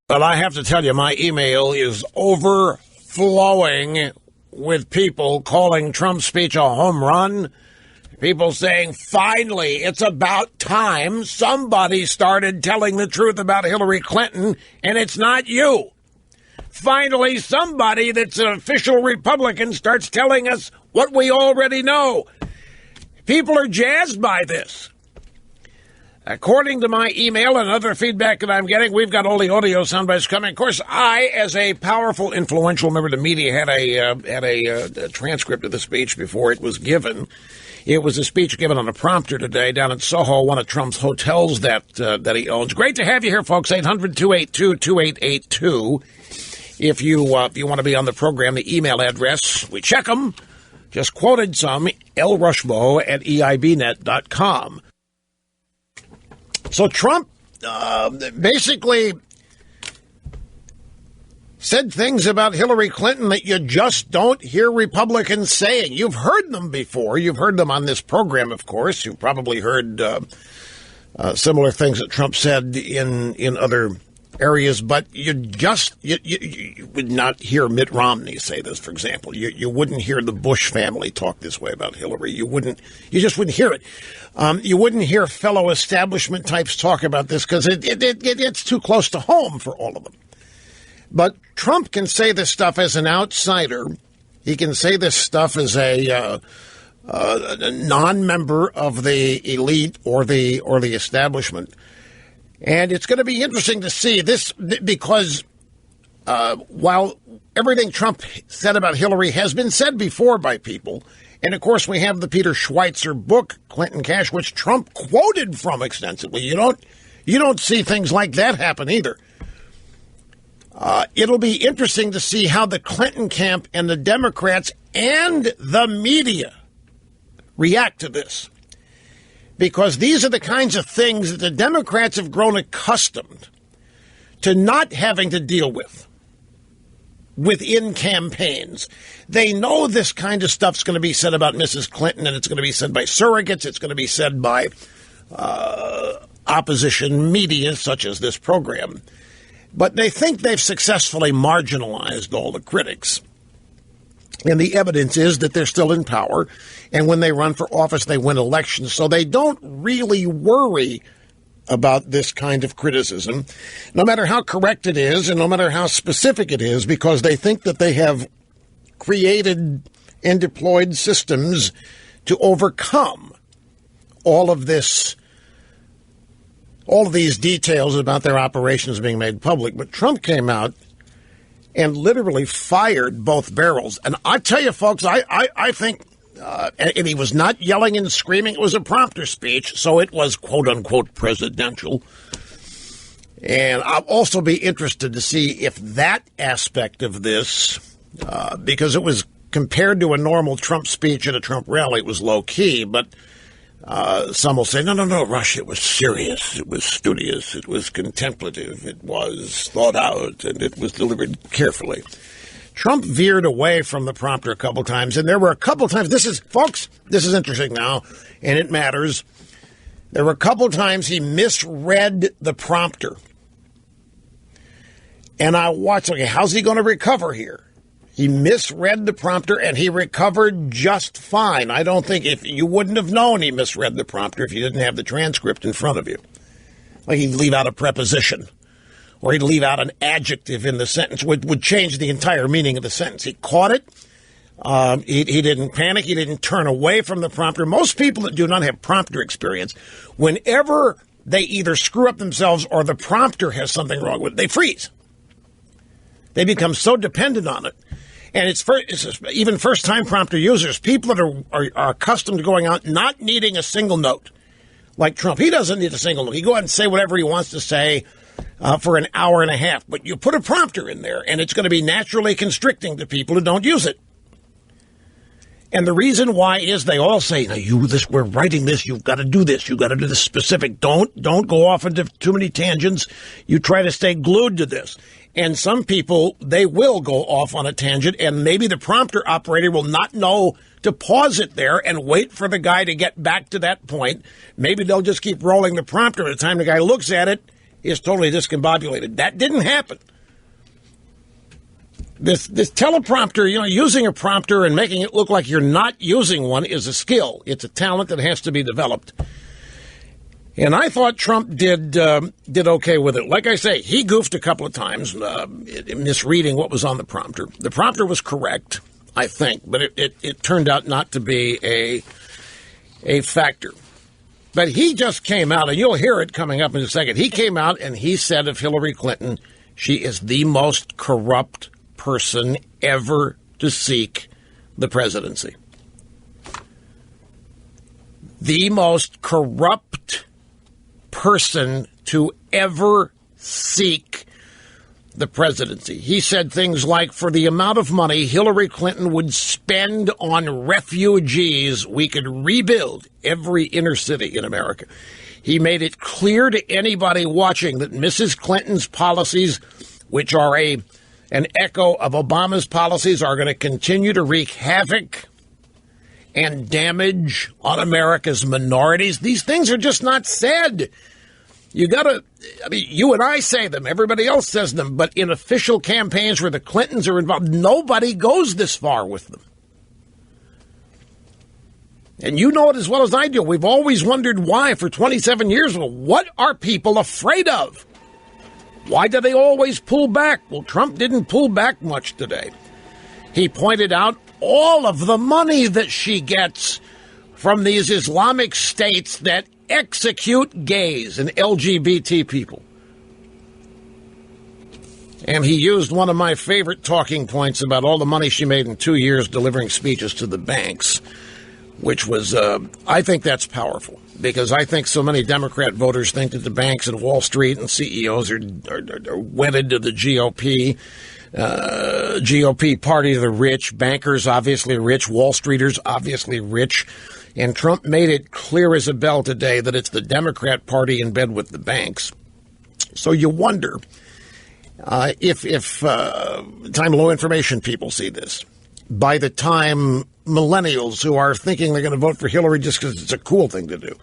But I have to tell you, my email is overflowing with people calling Trump's speech a home run. People saying, finally, it's about time somebody started telling the truth about Hillary Clinton, and it's not you. Finally, somebody that's an official Republican starts telling us what we already know. People are jazzed by this. According to my email and other feedback that I'm getting, we've got all the audio sound bites coming. Of course, I, as a powerful, influential member of the media, had a transcript of the speech before it was given. It was a speech given on a prompter today down in Soho, one of Trump's hotels that he owns. Great to have you here, folks. 800-282-2882. If you want to be on the program, the email address, we check them. Just quoted some, lrushmo@eibnet.com. So Trump basically said things about Hillary Clinton that you just don't hear Republicans saying. You've heard them before. You've heard them on this program, of course. You've probably heard similar things that Trump said in other areas, but you would not hear Mitt Romney say this, for example. You wouldn't hear the Bush family talk this way about Hillary. You just wouldn't hear it. You wouldn't hear fellow establishment types talk about this because it's too close to home for all of them. But Trump can say this stuff as an outsider. He can say this stuff as a non-member of the elite or the establishment. And it's going to be interesting to see this because while everything Trump said about Hillary has been said before by people, and of course we have the Peter Schweitzer book, Clinton Cash, which Trump quoted from extensively. You don't see things like that happen either. It'll be interesting to see how the Clinton camp and the Democrats and the media react to this. Because these are the kinds of things that the Democrats have grown accustomed to not having to deal with within campaigns. They know this kind of stuff's going to be said about Mrs. Clinton, and it's going to be said by surrogates. It's going to be said by opposition media, such as this program. But they think they've successfully marginalized all the critics. And the evidence is that they're still in power. And when they run for office, they win elections. So they don't really worry about this kind of criticism, no matter how correct it is and no matter how specific it is, because they think that they have created and deployed systems to overcome all of these details about their operations being made public. But Trump came out and literally fired both barrels. And I tell you, folks, I think, and he was not yelling and screaming. It was a prompter speech, so it was, quote-unquote, presidential. And I'll also be interested to see if that aspect of this, because it was compared to a normal Trump speech at a Trump rally, it was low-key, but some will say, no, Rush, it was serious, it was studious, it was contemplative, it was thought out, and it was delivered carefully. Trump veered away from the prompter a couple times, and there were a couple times, this is interesting now, and it matters. There were a couple times he misread the prompter. And I watched, okay, how's he going to recover here? He misread the prompter, and he recovered just fine. I don't think you wouldn't have known he misread the prompter if you didn't have the transcript in front of you. Like he'd leave out a preposition, or he'd leave out an adjective in the sentence, would change the entire meaning of the sentence. He caught it. He didn't panic. He didn't turn away from the prompter. Most people that do not have prompter experience, whenever they either screw up themselves or the prompter has something wrong with it, they freeze. They become so dependent on it. And it's even first-time prompter users, people that are accustomed to going out not needing a single note. Like Trump, he doesn't need a single note. He go ahead and say whatever he wants to say for an hour and a half. But you put a prompter in there, and it's going to be naturally constricting to people who don't use it. And the reason why is they all say, we're writing this, you've got to do this, you've got to do this specific. Don't go off into too many tangents. You try to stay glued to this. And some people, they will go off on a tangent, and maybe the prompter operator will not know to pause it there and wait for the guy to get back to that point. Maybe they'll just keep rolling the prompter. By the time the guy looks at it, is totally discombobulated. That didn't happen. This teleprompter, using a prompter and making it look like you're not using one is a skill. It's a talent that has to be developed. And I thought Trump did okay with it. Like I say, he goofed a couple of times, misreading what was on the prompter. The prompter was correct, I think, but it turned out not to be a factor. But he just came out, and you'll hear it coming up in a second. He came out and he said of Hillary Clinton, she is the most corrupt person ever to seek the presidency. The most corrupt person to ever seek the presidency. He said things like, for the amount of money Hillary Clinton would spend on refugees, we could rebuild every inner city in America. He made it clear to anybody watching that Mrs. Clinton's policies, which are an echo of Obama's policies, are going to continue to wreak havoc and damage on America's minorities. These things are just not said. You and I say them, everybody else says them, but in official campaigns where the Clintons are involved, nobody goes this far with them. And you know it as well as I do. We've always wondered why for 27 years. Well, what are people afraid of? Why do they always pull back? Well, Trump didn't pull back much today. He pointed out all of the money that she gets from these Islamic states that execute gays and LGBT people. And he used one of my favorite talking points about all the money she made in 2 years delivering speeches to the banks, which was, I think that's powerful, because I think so many Democrat voters think that the banks and Wall Street and CEOs are wedded to the GOP. GOP party of the rich, bankers obviously rich, Wall Streeters obviously rich. And Trump made it clear as a bell today that it's the Democrat Party in bed with the banks. So you wonder if time low information people see this. By the time millennials who are thinking they're going to vote for Hillary just because it's a cool thing to do,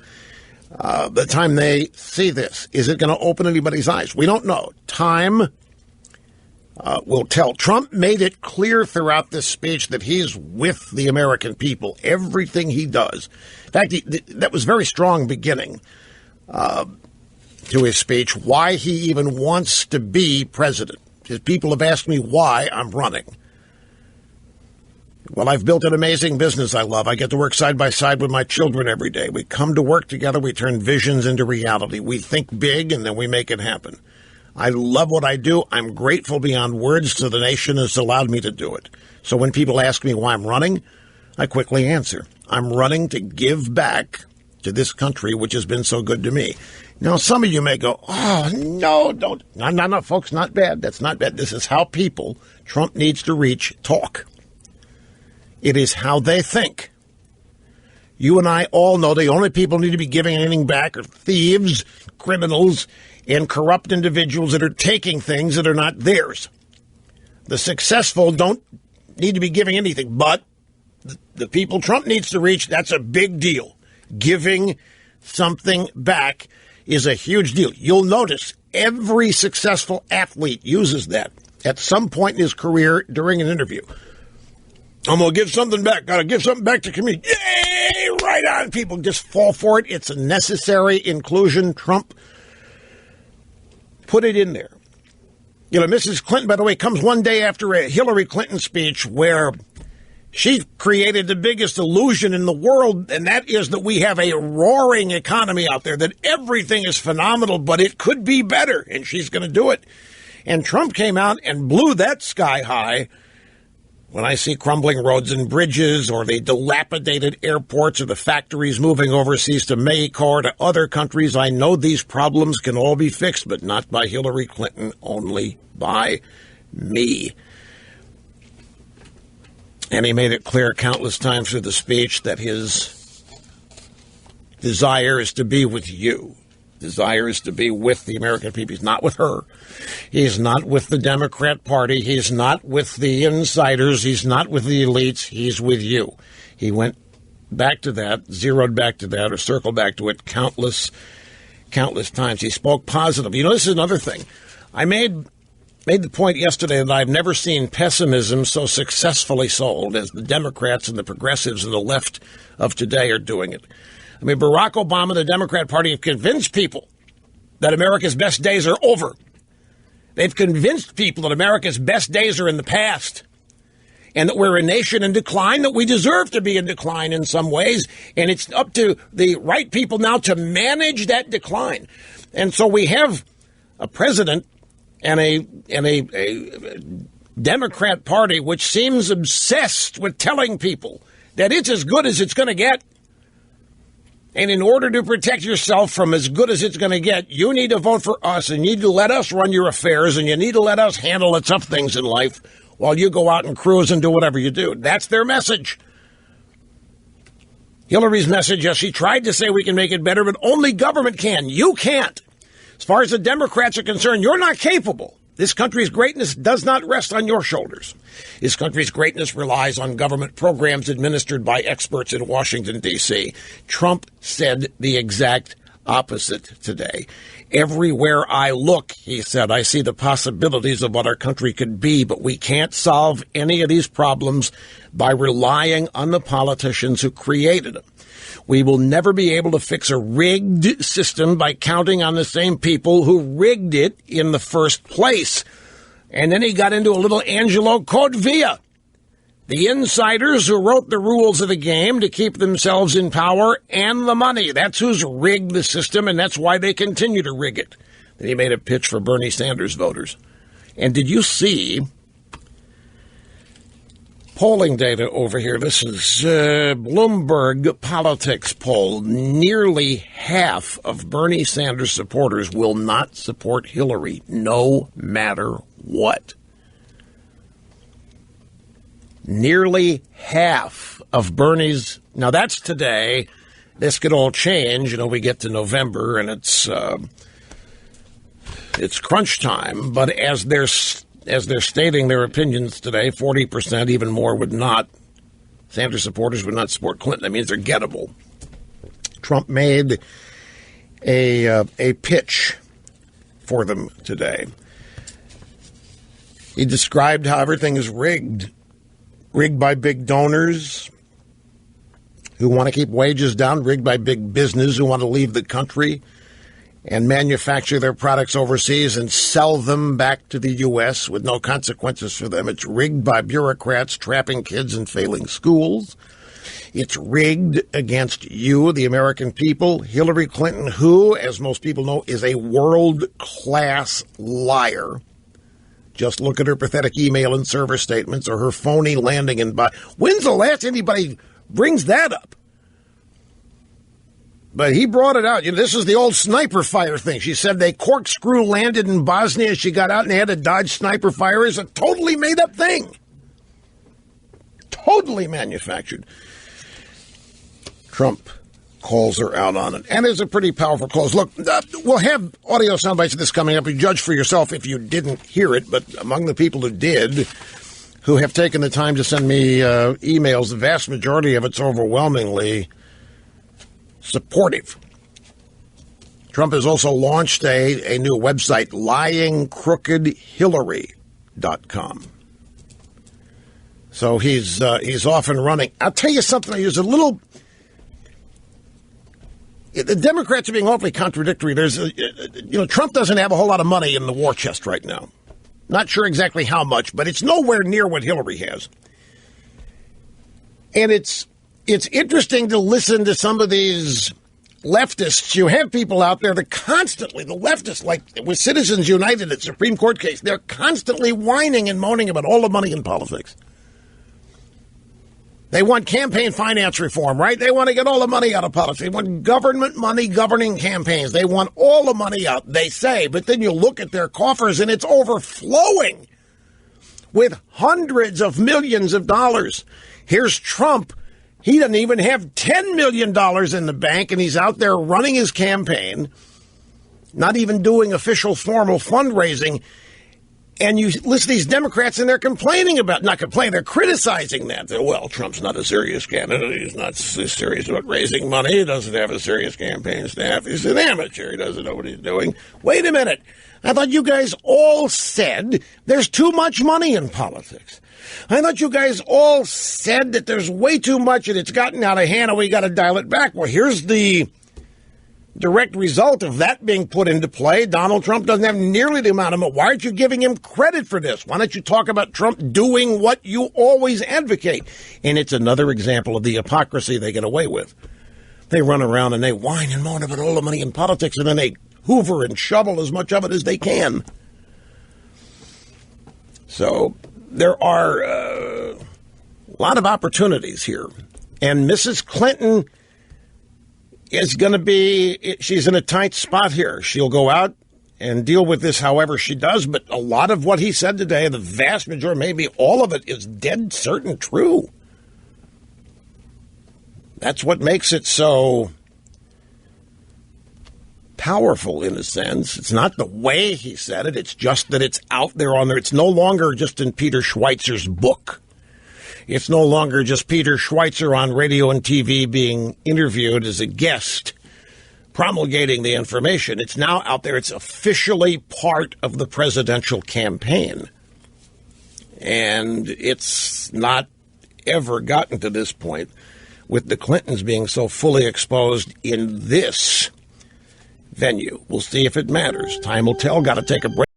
the time they see this, is it going to open anybody's eyes? We don't know. Time will tell. Trump made it clear throughout this speech that he's with the American people, everything he does. In fact, that was very strong beginning to his speech, why he even wants to be president. His people have asked me why I'm running. Well, I've built an amazing business I love. I get to work side by side with my children every day. We come to work together. We turn visions into reality. We think big, and then we make it happen. I love what I do. I'm grateful beyond words to the nation has allowed me to do it. So when people ask me why I'm running, I quickly answer. I'm running to give back to this country, which has been so good to me. Now, some of you may go, oh, no, don't. No, folks, not bad. That's not bad. This is how people Trump needs to reach talk. It is how they think. You and I all know the only people who need to be giving anything back are thieves, criminals, and corrupt individuals that are taking things that are not theirs. The successful don't need to be giving anything, but the people Trump needs to reach, that's a big deal. Giving something back is a huge deal. You'll notice every successful athlete uses that at some point in his career during an interview. I'm going to give something back. Got to give something back to community. Yay! Right on. People just fall for it. It's a necessary inclusion. Trump put it in there. You know, Mrs. Clinton, by the way, comes one day after a Hillary Clinton speech where she created the biggest illusion in the world, and that is that we have a roaring economy out there, that everything is phenomenal, but it could be better, and she's going to do it. And Trump came out and blew that sky high. When I see crumbling roads and bridges, or the dilapidated airports, or the factories moving overseas to Mexico or to other countries, I know these problems can all be fixed, but not by Hillary Clinton, only by me. And he made it clear countless times through the speech that his desire is to be with you. Desire is to be with the American people. He's not with her. He's not with the Democrat Party. He's not with the insiders. He's not with the elites. He's with you. He went back to that, zeroed back to that, or circled back to it countless countless times. He spoke positive. You know, this is another thing. I made the point yesterday that I've never seen pessimism so successfully sold as the Democrats and the progressives and the left of today are doing it. I mean, Barack Obama and the Democrat Party have convinced people that America's best days are over. They've convinced people that America's best days are in the past and that we're a nation in decline, that we deserve to be in decline in some ways. And it's up to the right people now to manage that decline. And so we have a president and a Democrat Party which seems obsessed with telling people that it's as good as it's going to get. And in order to protect yourself from as good as it's going to get, you need to vote for us, and you need to let us run your affairs, and you need to let us handle the tough things in life while you go out and cruise and do whatever you do. That's their message. Hillary's message, yes, she tried to say we can make it better, but only government can. You can't. As far as the Democrats are concerned, you're not capable. This country's greatness does not rest on your shoulders. This country's greatness relies on government programs administered by experts in Washington, D.C. Trump said the exact opposite today. Everywhere I look, he said, I see the possibilities of what our country could be, but we can't solve any of these problems by relying on the politicians who created them. We will never be able to fix a rigged system by counting on the same people who rigged it in the first place. And then he got into a little Angelo Codevilla. The insiders who wrote the rules of the game to keep themselves in power and the money. That's who's rigged the system, and that's why they continue to rig it. Then he made a pitch for Bernie Sanders voters. And did you see polling data over here? This is Bloomberg Politics poll. Nearly half of Bernie Sanders supporters will not support Hillary, no matter what. Nearly half of Bernie's. Now, that's today. This could all change. You know, we get to November, and it's crunch time. But as they're stating their opinions today, 40%, even more, would not. Sanders supporters would not support Clinton. That means they're gettable. Trump made a pitch for them today. He described how everything is rigged by big donors who want to keep wages down, rigged by big business who want to leave the country and manufacture their products overseas and sell them back to the U.S. with no consequences for them. It's rigged by bureaucrats trapping kids in failing schools. It's rigged against you, the American people. Hillary Clinton, who, as most people know, is a world-class liar. Just look at her pathetic email and server statements or her phony landing in Bosnia. When's the last anybody brings that up? But he brought it out. You know, this is the old sniper fire thing. She said they corkscrew landed in Bosnia. She got out and they had to dodge sniper fire. It's a totally made-up thing. Totally manufactured. Trump calls her out on it. And it's a pretty powerful close. Look, we'll have audio sound bites of this coming up. You judge for yourself if you didn't hear it. But among the people who did, who have taken the time to send me emails, the vast majority of it's overwhelmingly supportive. Trump has also launched a new website, lyingcrookedhillary.com. So he's off and running. I'll tell you something. There's a little. The Democrats are being awfully contradictory. Trump doesn't have a whole lot of money in the war chest right now. Not sure exactly how much, but it's nowhere near what Hillary has. And it's interesting to listen to some of these leftists. You have people out there that constantly, the leftists, like with Citizens United, at Supreme Court case, they're constantly whining and moaning about all the money in politics. They want campaign finance reform, right? They want to get all the money out of politics. They want government money governing campaigns. They want all the money out, they say. But then you look at their coffers and it's overflowing with hundreds of millions of dollars. Here's Trump. He doesn't even have $10 million in the bank, and he's out there running his campaign, not even doing official formal fundraising. And you listen to these Democrats, and they're complaining about, not complaining, they're criticizing that. Well, Trump's not a serious candidate. He's not serious about raising money. He doesn't have a serious campaign staff. He's an amateur. He doesn't know what he's doing. Wait a minute. I thought you guys all said there's too much money in politics. I thought you guys all said that there's way too much and it's gotten out of hand and we got to dial it back. Well, here's the direct result of that being put into play. Donald Trump doesn't have nearly the amount of money. Why aren't you giving him credit for this? Why don't you talk about Trump doing what you always advocate? And it's another example of the hypocrisy they get away with. They run around and they whine and moan about all the money in politics, and then they hoover and shovel as much of it as they can. So there are a lot of opportunities here. And Mrs. Clinton is going to be, she's in a tight spot here. She'll go out and deal with this however she does, but a lot of what he said today, the vast majority, maybe all of it, is dead certain true. That's what makes it so powerful in a sense. It's not the way he said it, it's just that it's out there on there. It's no longer just in Peter Schweizer's book. It's no longer just Peter Schweizer on radio and TV being interviewed as a guest, promulgating the information. It's now out there. It's officially part of the presidential campaign. And it's not ever gotten to this point with the Clintons being so fully exposed in this venue. We'll see if it matters. Time will tell. Got to take a break.